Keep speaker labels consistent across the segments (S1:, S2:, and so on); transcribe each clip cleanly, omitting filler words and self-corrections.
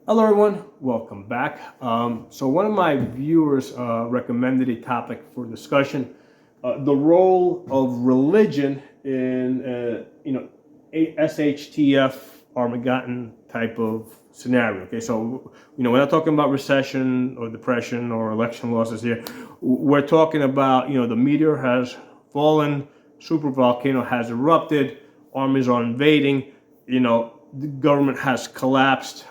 S1: Hello everyone, welcome back. So one of my viewers recommended a topic for discussion, the role of religion in, a SHTF Armageddon type of scenario. Okay, so we're not talking about recession or depression or election losses here. We're talking about the meteor has fallen, super volcano has erupted, armies are invading, the government has collapsed.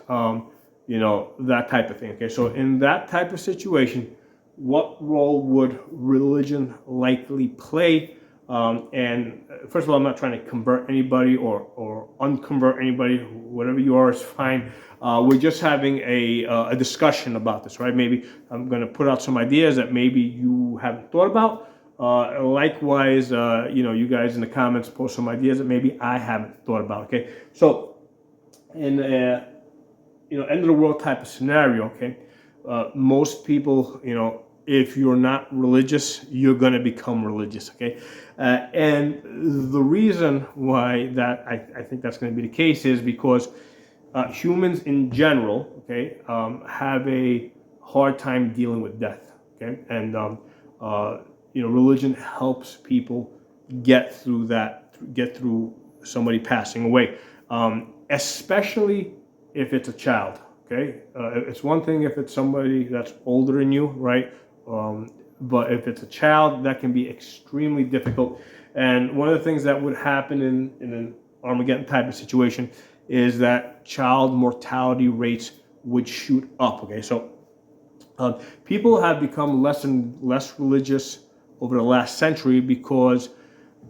S1: That type of thing. Okay, so in that type of situation, what role would religion likely play? And first of all, I'm not trying to convert anybody or unconvert anybody. Whatever you are is fine. We're just having a discussion about this, right? Maybe I'm going to put out some ideas that maybe you haven't thought about. Likewise, you guys in the comments post some ideas that maybe I haven't thought about. Okay, so in end of the world type of scenario, okay, most people, if you're not religious, you're going to become religious, okay? And the reason why that I think that's going to be the case is because humans in general, okay, have a hard time dealing with death, okay? And, religion helps people get through that, get through somebody passing away, especially if it's a child, okay? It's one thing if it's somebody that's older than you, right? But if it's a child, that can be extremely difficult. And one of the things that would happen in an Armageddon type of situation is that child mortality rates would shoot up, okay? So people have become less and less religious over the last century because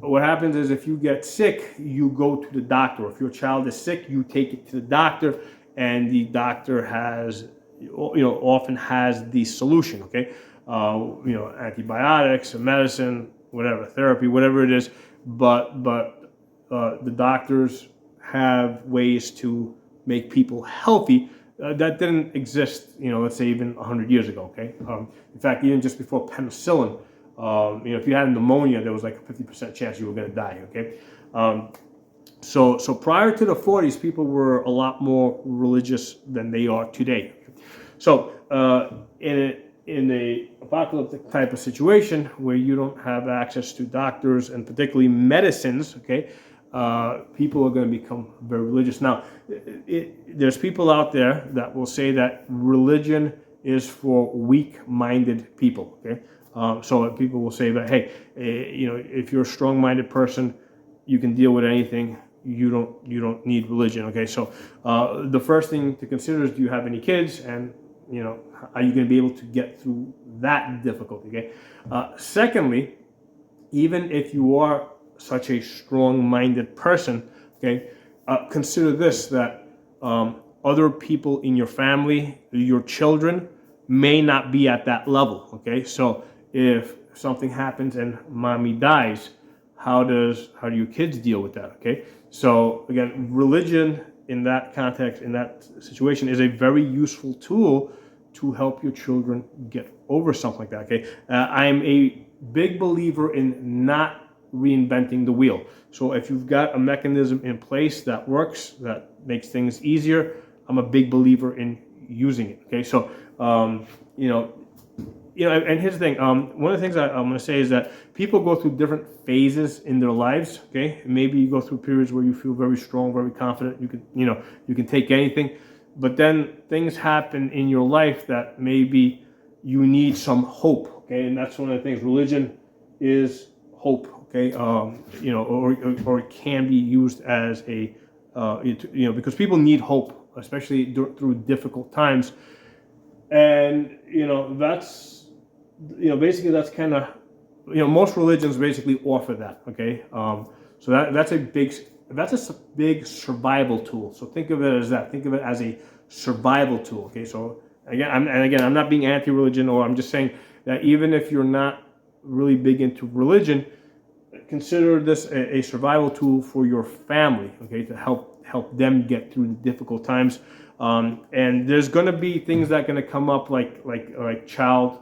S1: what happens is if you get sick, you go to the doctor. If your child is sick, you take it to the doctor, and the doctor has, often has the solution. Okay, antibiotics, medicine, whatever, therapy, whatever it is. But the doctors have ways to make people healthy that didn't exist. Let's say even 100 years ago. Okay, in fact, even just before penicillin. If you had pneumonia, there was like a 50% chance you were going to die. Okay, so prior to the 40s, people were a lot more religious than they are today. So in a apocalyptic type of situation where you don't have access to doctors and particularly medicines, okay, people are going to become very religious. Now, there's people out there that will say that religion is for weak-minded people. Okay. So people will say that, hey, if you're a strong-minded person, you can deal with anything. You don't need religion. Okay, so the first thing to consider is, do you have any kids, and are you going to be able to get through that difficulty? Okay. Secondly, even if you are such a strong-minded person, okay, consider this, that other people in your family, your children, may not be at that level. Okay, so if something happens and mommy dies, how do your kids deal with that? Okay, so again, religion in that context, in that situation, is a very useful tool to help your children get over something like that. Okay, I'm a big believer in not reinventing the wheel. So if you've got a mechanism in place that works, that makes things easier, I'm a big believer in using it. Okay, so and here's the thing. One of the things I'm going to say is that people go through different phases in their lives. Okay, maybe you go through periods where you feel very strong, very confident. You can take anything, but then things happen in your life that maybe you need some hope. Okay, and that's one of the things. Religion is hope. Okay, or it can be used as a because people need hope, especially through difficult times, and that's. Basically that's kind of, most religions basically offer that. Okay, so that's a big survival tool. So think of it as that. Think of it as a survival tool. Okay, so again, I'm not being anti-religion, or I'm just saying that even if you're not really big into religion, consider this a survival tool for your family. Okay, to help them get through the difficult times. And there's going to be things that are going to come up like child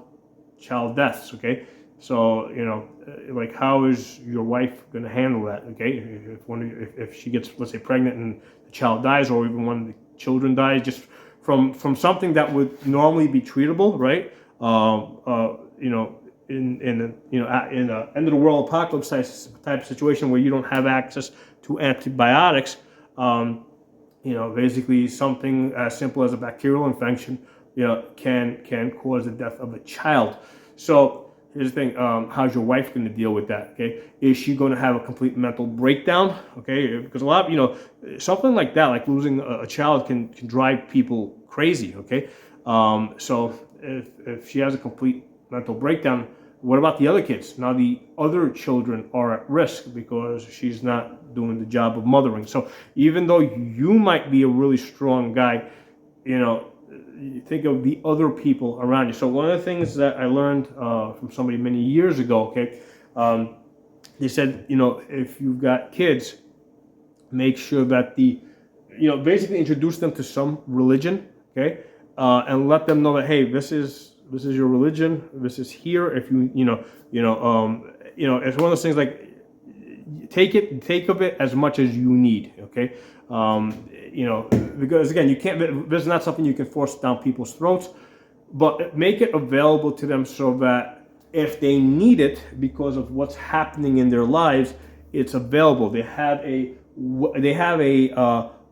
S1: deaths. Okay, so like, how is your wife going to handle that? Okay, if she gets, let's say, pregnant and the child dies, or even one of the children dies, just from something that would normally be treatable, right? You know, in a, you know, in a end of the world apocalypse type of situation where you don't have access to antibiotics, you know, basically something as simple as a bacterial infection, you know, can cause the death of a child. So here's the thing: how's your wife going to deal with that? Okay, is she going to have a complete mental breakdown? Okay, because a lot of, you know, something like that, like losing a child, can drive people crazy. Okay, so if she has a complete mental breakdown, what about the other kids? Now the other children are at risk because she's not doing the job of mothering. So even though you might be a really strong guy, you know, you think of the other people around you. So one of the things that I learned from somebody many years ago, okay, they said, you know, if you've got kids, make sure that you know, basically introduce them to some religion, okay, and let them know that, hey, this is your religion. This is here. If you know, it's one of those things like take of it as much as you need, okay. You know, because again, you can't. This is not something you can force down people's throats, but make it available to them so that if they need it because of what's happening in their lives, it's available. They have a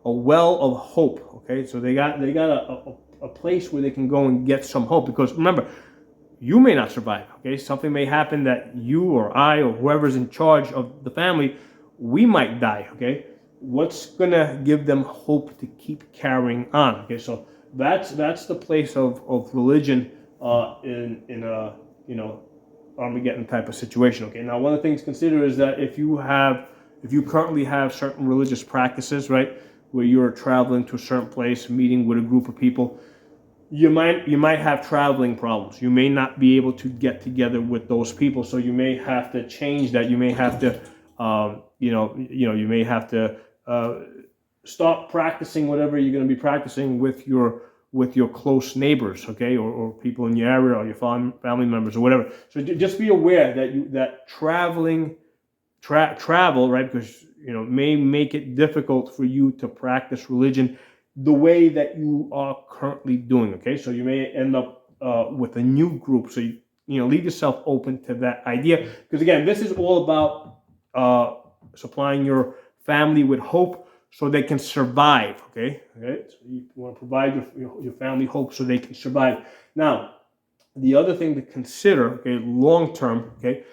S1: well of hope. Okay, so they got a place where they can go and get some hope. Because remember, you may not survive. Okay, something may happen that you or I or whoever's in charge of the family, we might die. Okay, what's gonna give them hope to keep carrying on? Okay, so that's the place of religion in a, you know, Armageddon type of situation. Okay, now one of the things to consider is that if you currently have certain religious practices, right, where you're traveling to a certain place, meeting with a group of people, you might have traveling problems. You may not be able to get together with those people, so you may have to change that. You may have to, you may have to stop practicing whatever you're going to be practicing with your close neighbors, okay, or people in your area, or your family members, or whatever. So just be aware that travel, right, because, you know, may make it difficult for you to practice religion the way that you are currently doing. Okay, so you may end up with a new group. So you know, leave yourself open to that idea, because again, this is all about supplying your family with hope so they can survive. Okay, so you want to provide your family hope so they can survive. Now, the other thing to consider, okay, long term, okay,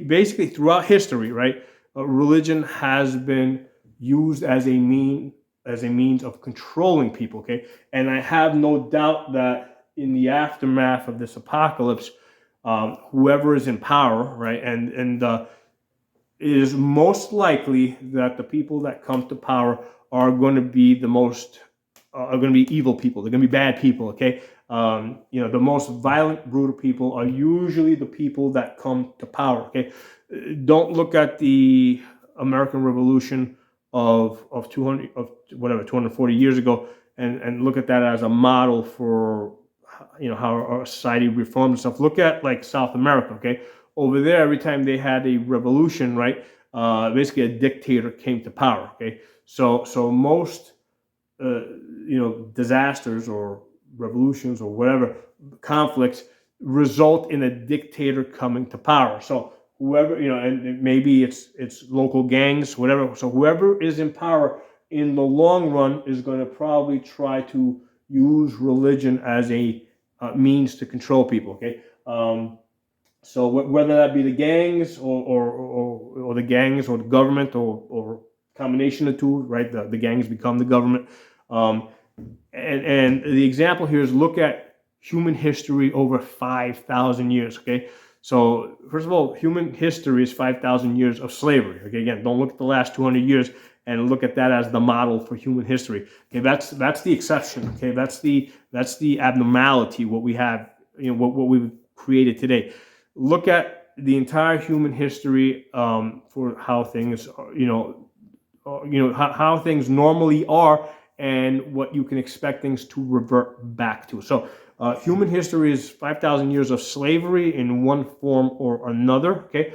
S1: basically throughout history, right, religion has been used as a means of controlling people, okay, and I have no doubt that in the aftermath of this apocalypse, whoever is in power, right, and it is most likely that the people that come to power are going to be are going to be evil people. They're going to be bad people, okay? You know, the most violent, brutal people are usually the people that come to power, okay? Don't look at the American Revolution of 240 years ago and look at that as a model for, you know, how our society reformed itself. Look at like South America, okay? Over there, every time they had a revolution, right, basically a dictator came to power, okay? So most you know, disasters or revolutions or whatever conflicts result in a dictator coming to power. So whoever, you know, and maybe it's local gangs, whatever. So whoever is in power in the long run is going to probably try to use religion as a means to control people. Okay, so whether that be the gangs or the gangs or the government or combination of two, right? The gangs become the government. And the example here is look at human history over 5,000 years, okay? So first of all, human history is 5,000 years of slavery. Okay, again, don't look at the last 200 years and look at that as the model for human history. Okay, that's the exception. Okay, that's the abnormality. What we have, you know, what we've created today. Look at the entire human history for how things, how things normally are, and what you can expect things to revert back to. So human history is 5,000 years of slavery in one form or another, okay?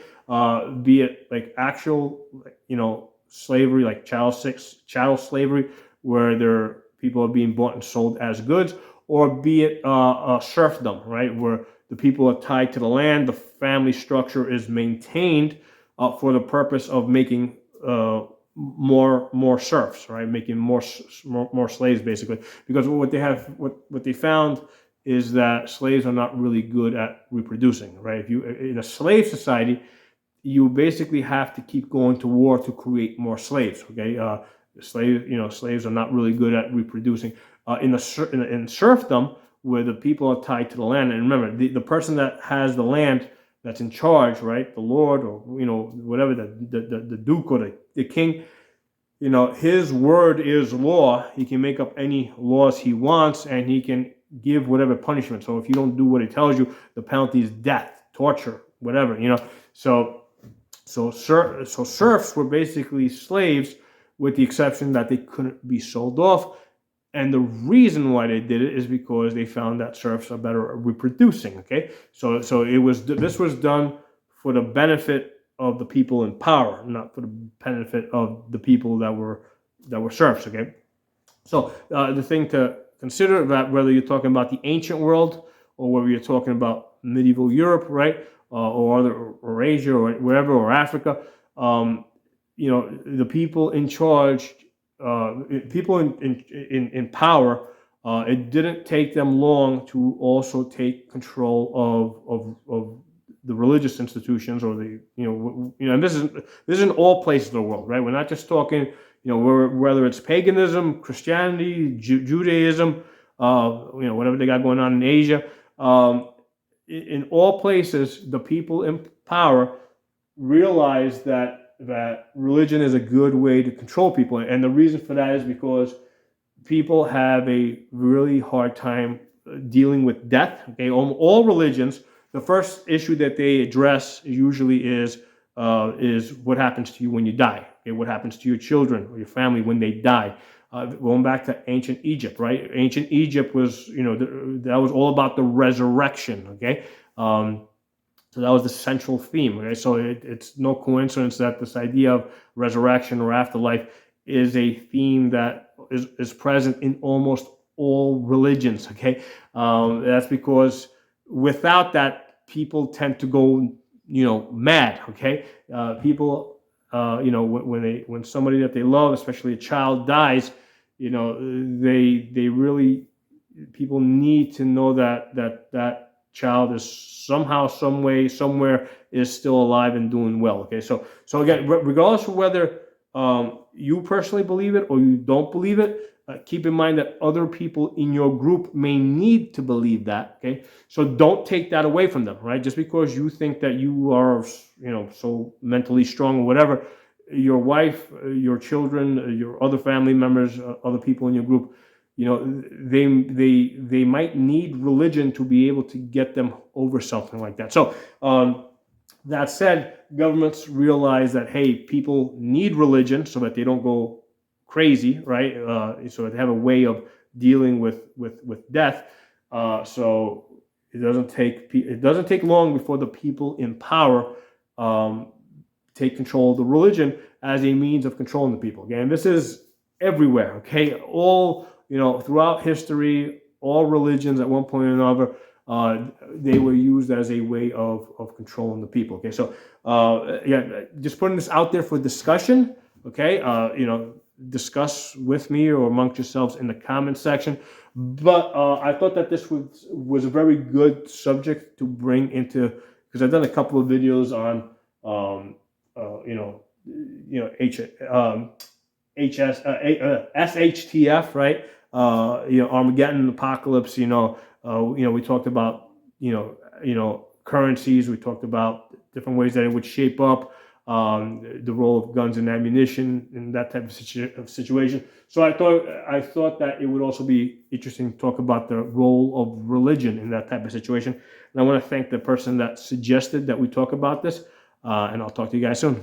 S1: Be it like actual, you know, slavery, like chattel slavery, where people are being bought and sold as goods, or be it serfdom, right, where the people are tied to the land, the family structure is maintained for the purpose of making more serfs, right, making more slaves, basically, because what they found is that slaves are not really good at reproducing, right? If you in a slave society, you basically have to keep going to war to create more slaves. Okay, slaves are not really good at reproducing. In serfdom, where the people are tied to the land, and remember, the person that has the land, that's in charge, right, the lord, or whatever, the duke or the king, his word is law. He can make up any laws he wants, and he can give whatever punishment. So if you don't do what he tells you, the penalty is death, torture, whatever. So serfs were basically slaves, with the exception that they couldn't be sold off. And the reason why they did it is because they found that serfs are better at reproducing. Okay, so this was done for the benefit of the people in power, not for the benefit of the people that were serfs. Okay, so the thing to consider, that whether you're talking about the ancient world or whether you're talking about medieval Europe, right, or Asia or wherever, or Africa, the people in charge, people in power, it didn't take them long to also take control of the religious institutions, or and this is in all places of the world, right? We're not just talking, whether it's paganism, Christianity, Judaism, whatever they got going on in Asia. In all places, the people in power realize that religion is a good way to control people, and the reason for that is because people have a really hard time dealing with death. Okay, all religions, the first issue that they address usually is what happens to you when you die. Okay, what happens to your children or your family when they die. Going back to ancient Egypt, right? Ancient Egypt was, that was all about the resurrection. Okay. So that was the central theme. Okay? So it's no coincidence that this idea of resurrection or afterlife is a theme that is present in almost all religions. Okay, that's because without that, people tend to go, mad. Okay, people, when somebody that they love, especially a child, dies, they really, people need to know that child is somehow, some way, somewhere, is still alive and doing well. Okay, so again, regardless of whether you personally believe it or you don't believe it, keep in mind that other people in your group may need to believe that. Okay, so don't take that away from them, right? Just because you think that you are, so mentally strong or whatever, your wife, your children, your other family members, other people in your group, they might need religion to be able to get them over something like that. So that said, governments realize that, hey, people need religion so that they don't go crazy, right? So they have a way of dealing with death. So it doesn't take long before the people in power take control of the religion as a means of controlling the people. Again, this is everywhere. Okay, all throughout history, all religions at one point or another, they were used as a way of controlling the people. Okay, so just putting this out there for discussion. Okay, discuss with me or amongst yourselves in the comment section. But I thought that this was a very good subject to bring into, because I've done a couple of videos on SHTF, right? Armageddon, apocalypse. We talked about currencies. We talked about different ways that it would shape up, the role of guns and ammunition in that type of situation. So I thought that it would also be interesting to talk about the role of religion in that type of situation. And I want to thank the person that suggested that we talk about this. And I'll talk to you guys soon.